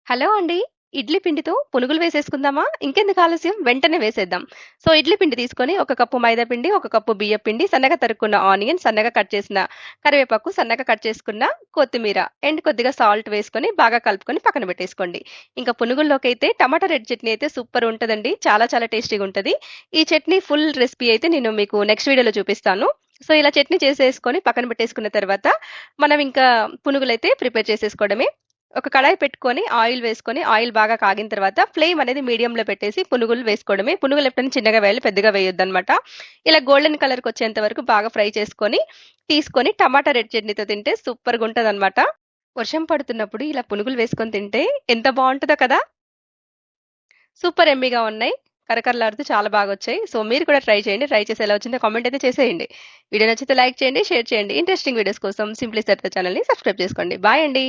Hello అండి. ఇడ్లీ పిండితో పునుగులు వేసేసుకుందామా? ఇంకెందుకు ఆలస్యం వెంటనే వేసేద్దాం. సో, ఇడ్లీ పిండి తీసుకొని ఒక కప్పు మైదా పిండి, ఒక కప్పు బియ్యపు పిండి, సన్నగా తరుక్కున్న ఆనియన్, సన్నగా కట్ చేసిన కరివేపాకు, సన్నగా కట్ చేసుకున్న కొత్తిమీర, అండ్ కొద్దిగా సాల్ట్ వేసుకొని బాగా కలుపుకొని పక్కన పెట్టేసుకోండి. ఇంకా పునుగుల్లోకైతే టమాటా రెడ్ చట్నీ అయితే సూపర్ ఉంటదండి. చాలా చాలా టేస్టీగా ఉంటది. ఈ చట్నీ ఫుల్ రెసిపీ అయితే నేను మీకు నెక్స్ట్ వీడియోలో చూపిస్తాను. సో, ఇలా చట్నీ చేసేసుకొని పక్కన పెట్టేసుకున్న తర్వాత మనం ఇంకా పునుగులైతే ప్రిపేర్ చేసేసుకోవడమే. ఒక కడాయి పెట్టుకొని ఆయిల్ వేసుకొని ఆయిల్ బాగా కాగిన తర్వాత ఫ్లేమ్ అనేది మీడియంలో పెట్టేసి పునుగులు వేసుకోవడమే. పునుగులు ఎప్పుడైనా చిన్నగా వేయాలి, పెద్దగా వేయొద్దనమాట. ఇలా గోల్డెన్ కలర్‌కి వచ్చేంత వరకు బాగా ఫ్రై చేసుకొని, తీసుకొని టమాటా రెడ్ చట్నీతో తింటే సూపర్‌గా ఉంటదనమాట. వర్షం పడుతున్నప్పుడు ఇలా పునుగులు వేసుకొని తింటే ఎంత బావుంటదో కదా! సూపర్ యమ్మీగా ఉన్నాయి. కరకరలాడుతూ చాలా బాగొచ్చాయి. సో, మీరు కూడా ట్రై చేయండి. ట్రై చేసి ఎలా వచ్చిందో కామెంట్ అయితే చేసేయండి. వీడియో నచ్చితే లైక్ చేయండి, షేర్ చేయండి. ఇంట్రెస్టింగ్ వీడియోస్ కోసం సింప్లీ సరిత ఛానెల్‌ని సబ్స్క్రైబ్ చేసుకోండి. బాయ్ అండి.